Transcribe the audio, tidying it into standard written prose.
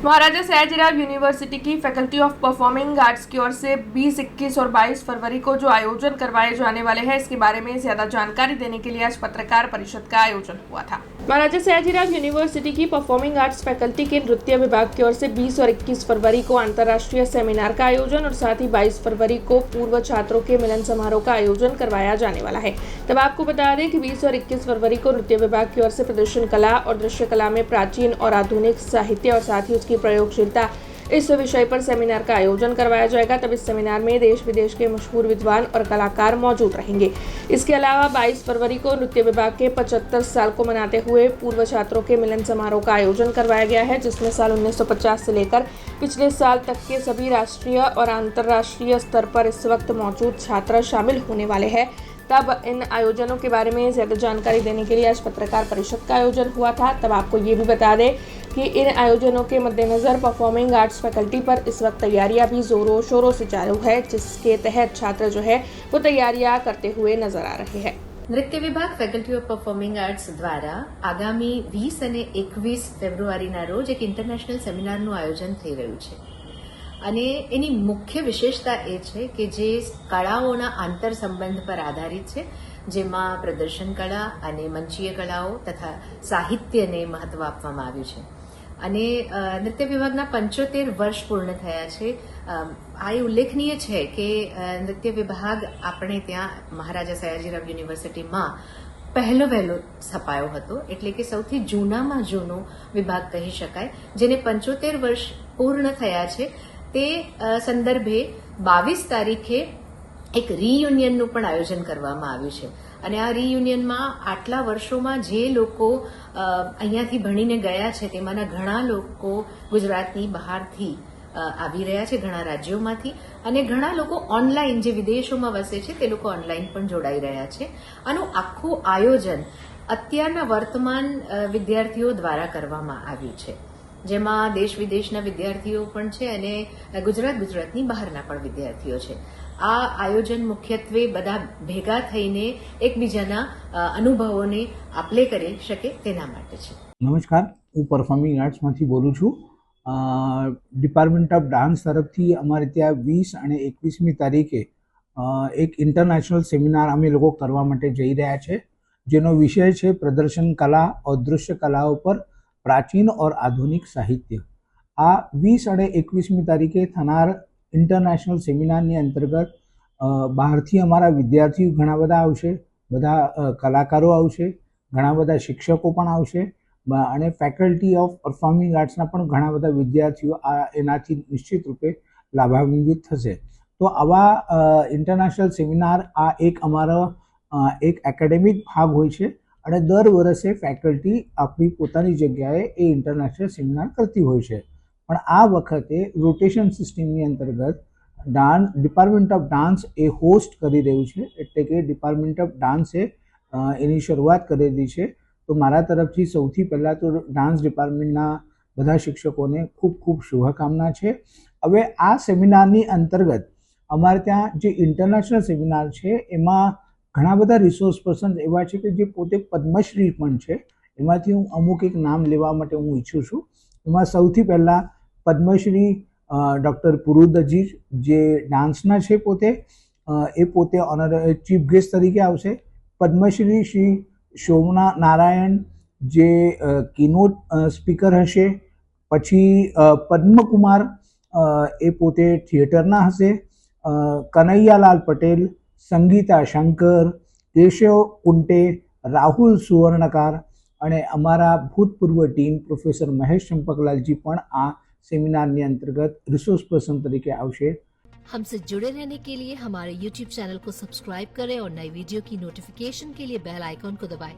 महाराजा Sayajirao university की faculty of performing arts की ओर से 20, 21 और 22 फरवरी को जो आयोजन करवाए जाने वाले हैं, इसके बारे में ज्यादा जानकारी देने के लिए आज पत्रकार परिषद का आयोजन हुआ था। महाराजा सयाजीराव यूनिवर्सिटी की परफॉर्मिंग आर्ट्स फैकल्टी के नृत्य विभाग की ओर से 20 और 21 फरवरी को अंतर्राष्ट्रीय सेमिनार का आयोजन और साथ ही 22 फरवरी को पूर्व छात्रों के मिलन समारोह का आयोजन करवाया जाने वाला है। तब आपको बता दें कि 20 और 21 फरवरी को नृत्य विभाग की ओर से प्रदर्शन कला और दृश्य कला में प्राचीन और आधुनिक साहित्य और साथ ही उसकी प्रयोगशीलता इस विषय पर सेमिनार का आयोजन करवाया जाएगा। तब इस सेमिनार में देश विदेश के मशहूर विद्वान और कलाकार मौजूद रहेंगे। इसके अलावा 22 फरवरी को नृत्य विभाग के 75 साल को मनाते हुए पूर्व छात्रों के मिलन समारोह का आयोजन करवाया गया है, जिसमें साल 1950 से लेकर पिछले साल तक के सभी राष्ट्रीय और अंतर्राष्ट्रीय स्तर पर इस वक्त मौजूद छात्र शामिल होने वाले हैं। तब इन आयोजनों के बारे में ज़्यादा जानकारी देने के लिए आज पत्रकार परिषद का आयोजन हुआ था। तब आपको ये भी बता दें कि इन आयोजनों के मद्देनज़र परफॉर्मिंग आर्ट्स फैकल्टी पर इस वक्त तैयारियां भी ज़ोरों शोरों से चालू है, जिसके तहत छात्र जो है वो तैयारियां करते हुए नजर आ रहे हैं। નૃત્ય વિભાગ ફેકલ્ટી ઓફ પરફોર્મિંગ આર્ટ્સ દ્વારા આગામી 20 અને 21 ફેબ્રુઆરીના રોજ એક ઇન્ટરનેશનલ સેમિનારનું આયોજન થઈ રહ્યું છે અને એની મુખ્ય વિશેષતા એ છે કે જે કળાઓના આંતર સંબંધ પર આધારિત છે, જેમાં પ્રદર્શન કળા અને મંચીય કળાઓ તથા સાહિત્યને મહત્વ આપવામાં આવ્યું છે અને નૃત્ય વિભાગના 75 વર્ષ પૂર્ણ થયા છે। આ ઉલ્લેખનીય છે કે નૃત્ય વિભાગ આપણે ત્યાં મહારાજા સયાજીરાવ યુનિવર્સિટીમાં વહેલો સ્થપાયો હતો, એટલે કે સૌથી જૂનામાં જૂનો વિભાગ કહી શકાય, જેને 75 વર્ષ પૂર્ણ થયા છે। તે સંદર્ભે 22 તારીખે એક રીયુનિયનનું પણ આયોજન કરવામાં આવ્યું છે અને આ રીયુનિયનમાં આટલા વર્ષોમાં જે લોકો અહીંયાથી ભણીને ગયા છે તેમાંના ઘણા લોકો ગુજરાતની બહારથી આવી રહ્યા છે, ઘણા રાજ્યોમાંથી, અને ઘણા લોકો ઓનલાઈન જે વિદેશોમાં વસે છે તે લોકો ઓનલાઈન પણ જોડાઈ રહ્યા છે। આનું આખું આયોજન અત્યારના વર્તમાન વિદ્યાર્થીઓ દ્વારા કરવામાં આવ્યું છે, જેમાં દેશ વિદેશના વિદ્યાર્થીઓ પણ છે અને ગુજરાતની બહારના પણ વિદ્યાર્થીઓ છે। આ આયોજન મુખ્યત્વે બધા ભેગા થઈને એકબીજાના અનુભવોને આપલે કરી શકે તેના માટે છે। નમસ્કાર, હું પરફોર્મિંગ આર્ટ્સમાંથી બોલું છું। ડિપાર્ટમેન્ટ ઓફ ડાન્સ તરફથી અમારે ત્યાં 20 અને 21મી તારીખે એક ઇન્ટરનેશનલ સેમિનાર અમે લોકો કરવા માટે જઈ રહ્યા છે, જેનો વિષય છે પ્રદર્શન કલા और दृश्य कलाओं पर प्राचीन और आधुनिक साहित्य। आ 20 અને 21મી તારીખે થનાર ઇન્ટરનેશનલ સેમિનારની અંતર્ગત બહારથી અમારા વિદ્યાર્થીઓ ઘણા બધા આવશે, બધા કલાકારો આવશે, ઘણા બધા શિક્ષકો પણ આવશે અને ફેકલ્ટી ઓફ પરફોર્મિંગ આર્ટ્સના પણ ઘણા બધા વિદ્યાર્થીઓ એનાથી નિશ્ચિત રૂપે લાભાન્વિત થશે। તો આવા ઇન્ટરનેશનલ સેમિનાર આ એક અમારો એક એકેડેમિક ભાગ હોય છે અને દર વર્ષે ફેકલ્ટી આપણી પોતાની જગ્યાએ એ ઇન્ટરનેશનલ સેમિનાર કરતી હોય છે, પણ આ વખતે રોટેશન સિસ્ટમની અંતર્ગત department of dance A host કરી રહ્યું છે, એટલે કે ડિપાર્ટમેન્ટ ઓફ ડાન્સે એની શરૂઆત કરેલી છે। તો મારા તરફથી સૌથી પહેલાં તો ડાન્સ ડિપાર્ટમેન્ટના બધા શિક્ષકોને ખૂબ ખૂબ શુભકામના છે। હવે આ સેમિનારની અંતર્ગત અમારે ત્યાં જે ઇન્ટરનેશનલ સેમિનાર છે એમાં ઘણા બધા રિસોર્સ પર્સન એવા છે કે જે પોતે પદ્મશ્રી પણ છે। એમાંથી હું અમુક એક નામ લેવા માટે હું ઈચ્છું છું। એમાં સૌથી પહેલાં પદ્મશ્રી ડૉક્ટર પુરુદજીજ જે ડાન્સના છે પોતે ઓનર ચીફ ગેસ્ટ તરીકે આવશે। પદ્મશ્રી શ્રી શોભના નારાયણ જે કીનોટ સ્પીકર હશે। પછી પદ્મકુમાર એ પોતે થિયેટરના હશે। કનૈયાલાલ પટેલ, સંગીતા શંકર, કેશવ કુંટે, રાહુલ સુવર્ણકાર અને અમારા ભૂતપૂર્વ ડીન પ્રોફેસર મહેશ ચંપકલાલજી પણ આ સેમિનારની અંતર્ગત રિસોર્સ પર્સન તરીકે આવશે। हमसे जुड़े रहने के लिए हमारे YouTube चैनल को सब्सक्राइब करें और नई वीडियो की नोटिफिकेशन के लिए बेल आइकॉन को दबाएं।